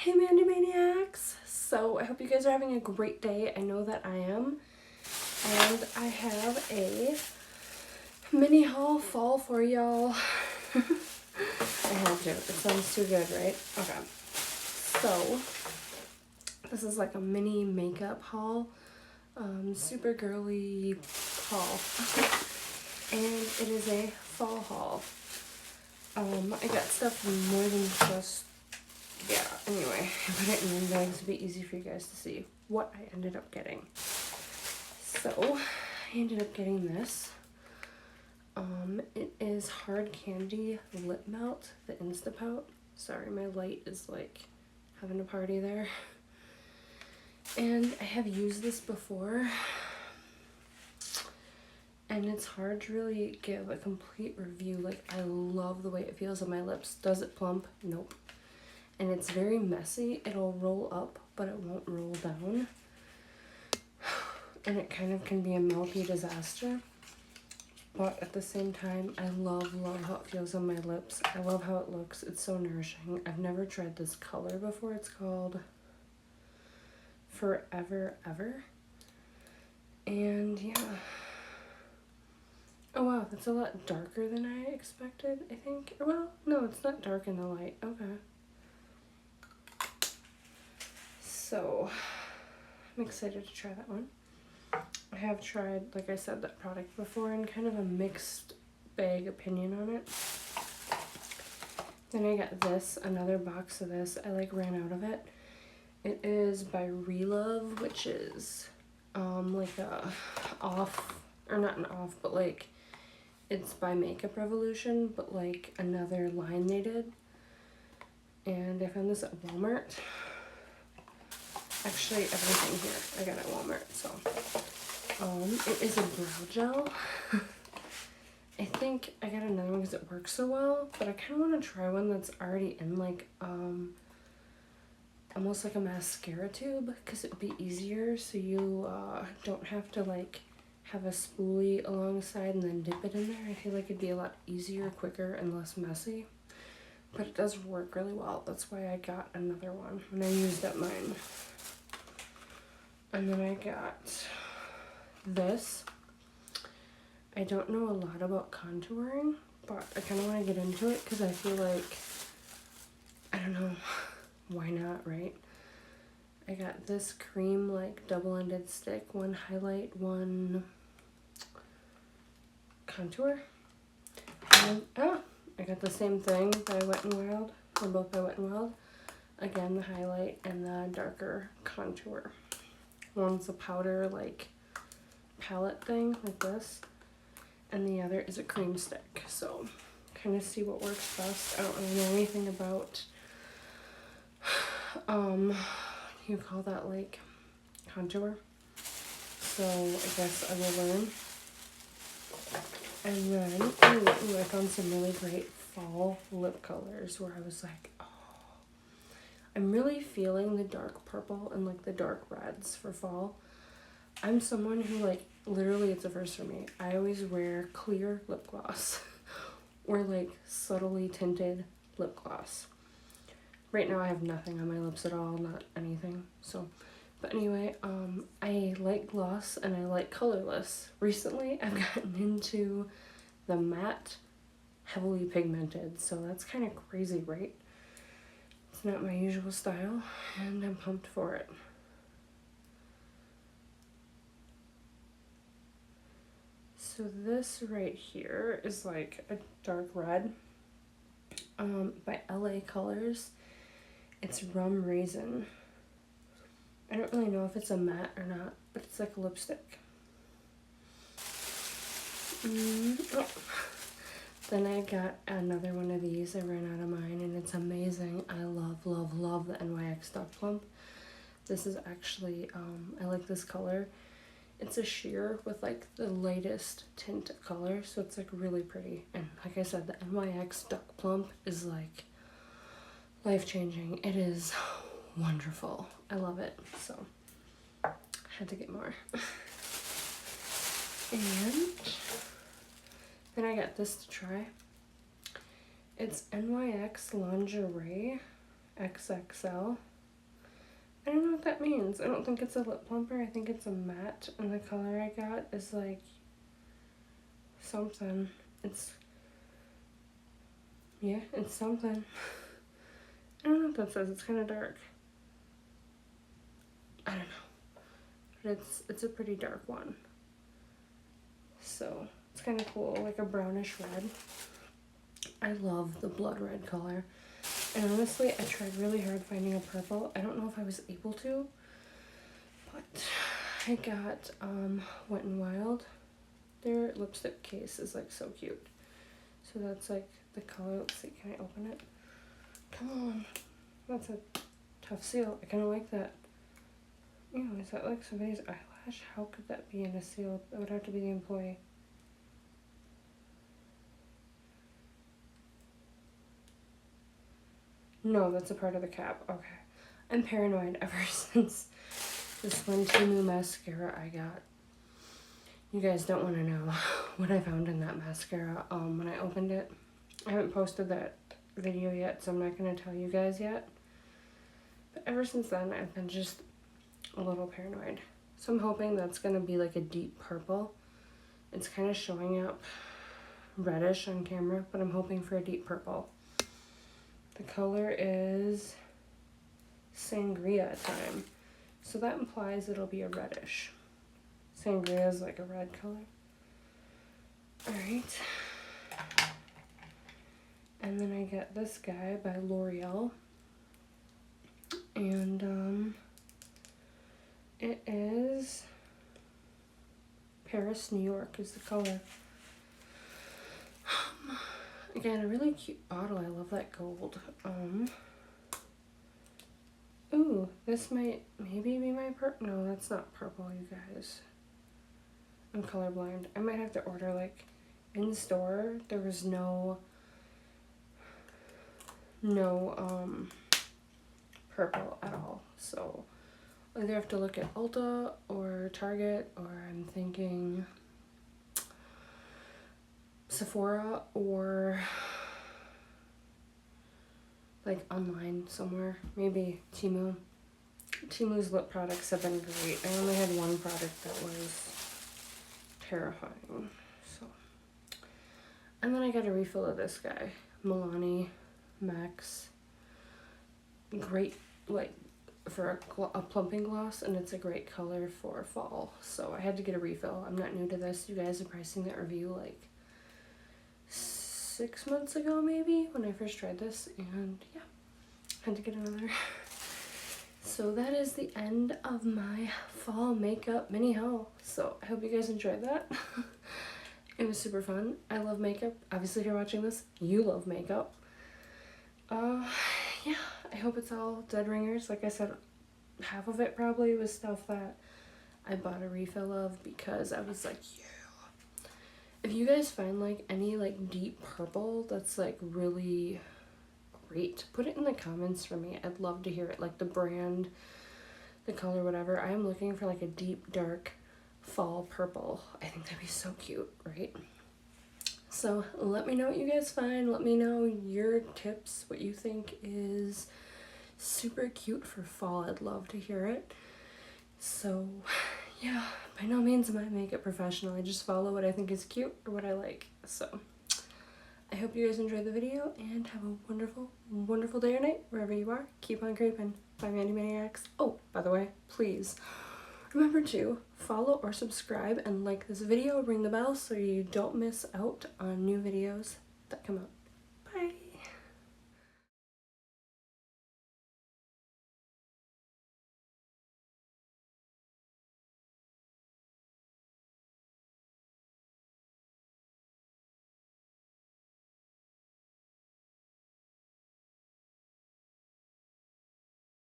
Hey Mandi maniacs! So I hope you guys are having a great day. I know that I am. And I have a mini haul fall for y'all. I have to. It sounds too good, right? Okay. So this is like a mini makeup haul. Super girly haul. And it is a fall haul. I got stuff more than just, yeah, anyway, I put it in bags to be easy for you guys to see what I ended up getting. So, I ended up getting this. It is Hard Candy Lip Melt, the Instapout. Sorry, my light is like having a party there. And I have used this before. And it's hard to really give a complete review. Like, I love the way it feels on my lips. Does it plump? Nope. And it's very messy. It'll roll up, but it won't roll down. And it kind of can be a melty disaster. But at the same time, I love how it feels on my lips. I love how it looks. It's so nourishing. I've never tried this color before. It's called Forever Ever. And yeah. Oh wow, that's a lot darker than I expected, I think. Well, no, it's not dark in the light. Okay. So, I'm excited to try that one. I have tried, like I said, that product before and kind of a mixed bag opinion on it. Then I got this, another box of this. I ran out of it. It is by Relove, which is like a off, or not an off, but like it's by Makeup Revolution, but like another line they did. And I found this at Walmart. Actually, everything here I got at Walmart, so. It is a brow gel. I think I got another one because it works so well, but I kind of want to try one that's already in like, almost like a mascara tube, because it would be easier so you don't have to like have a spoolie alongside and then dip it in there. I feel like it'd be a lot easier, quicker, and less messy. But it does work really well. That's why I got another one when I used up mine. And then I got this. I don't know a lot about contouring, but I kind of want to get into it because I feel like, I don't know, why not, right? I got this cream, like double-ended stick, one highlight, one contour. And I got the same thing by Wet n Wild. They're both by Wet n Wild. Again, the highlight and the darker contour. One's a powder, like, palette thing, like this. And the other is a cream stick. So, kind of see what works best. I don't really know anything about, you call that, like, contour. So, I guess I will learn. And then, ooh, I found some really great fall lip colors where I was like, oh, I'm really feeling the dark purple and like the dark reds for fall. I'm someone who like, literally it's a first for me. I always wear clear lip gloss or like subtly tinted lip gloss. Right now I have nothing on my lips at all, not anything. So, but anyway, I like gloss and I like colorless. Recently I've gotten into the matte, heavily pigmented, so that's kind of crazy, right? It's not my usual style, and I'm pumped for it. So this right here is like a dark red, by LA Colors. It's Rum Raisin. I don't really know if it's a matte or not, but it's like a lipstick. Oh. Then I got another one of these. I ran out of mine and it's amazing. I love the NYX Duck Plump. This is actually, I like this color. It's a sheer with like the lightest tint of color, so it's like really pretty. And like I said, the NYX Duck Plump is like life-changing. It is wonderful. I love it. So I had to get more. And then I got this to try. It's NYX Lingerie XXL. I don't know what that means. I don't think it's a lip plumper. I think it's a matte, and the color I got is like something. It's something. I don't know what that says. It's kind of dark. I don't know, but it's a pretty dark one. So it's kind of cool, like a brownish red. I love the blood red color. And honestly, I tried really hard finding a purple. I don't know if I was able to, but I got Wet n Wild. Their lipstick case is like so cute. So that's like the color. Let's see, can I open it? Come on. That's a tough seal. I kind of like that. Ew, is that like somebody's eyelash? How could that be in a seal? That would have to be the employee. No, that's a part of the cap. Okay. I'm paranoid ever since this one Timu mascara I got. You guys don't want to know what I found in that mascara when I opened it. I haven't posted that video yet, so I'm not going to tell you guys yet. But ever since then, I've been just a little paranoid. So I'm hoping that's going to be like a deep purple. It's kind of showing up reddish on camera, but I'm hoping for a deep purple. The color is Sangria Time. So that implies it'll be a reddish. Sangria is like a red color. Alright. And then I get this guy by L'Oreal. And it is Paris, New York is the color. Again, a really cute bottle. I love that gold. Ooh, this might maybe be my purple. No, that's not purple, you guys. I'm colorblind. I might have to order, like, in store, there was no purple at all. So, I either have to look at Ulta or Target, or I'm thinking Sephora, or like online somewhere. Maybe Timu. Timu's lip products have been great. I only had one product that was terrifying. So, and then I got a refill of this guy, Milani Max. Great, like for a plumping gloss, and it's a great color for fall. So I had to get a refill. I'm not new to this. You guys are pricing that review like 6 months ago maybe when I first tried this, and yeah, had to get another. So that is the end of my fall makeup mini haul. So I hope you guys enjoyed that. It was super fun. I love makeup. Obviously if you're watching this, you love makeup. Yeah, I hope it's all dead ringers. Like I said, half of it probably was stuff that I bought a refill of because I was like, yeah. If you guys find like any like deep purple that's like really great, put it in the comments for me. I'd love to hear it, like the brand, the color, whatever. I am looking for like a deep dark fall purple. I think that'd be so cute, right? So let me know what you guys find. Let me know your tips, what you think is super cute for fall. I'd love to hear it. So yeah, by no means am I a makeup professional. I just follow what I think is cute or what I like. So I hope you guys enjoyed the video and have a wonderful, wonderful day or night wherever you are. Keep on creeping. Bye, Mandi Maniacs. Oh, by the way, please remember to follow or subscribe and like this video. Ring the bell so you don't miss out on new videos that come out.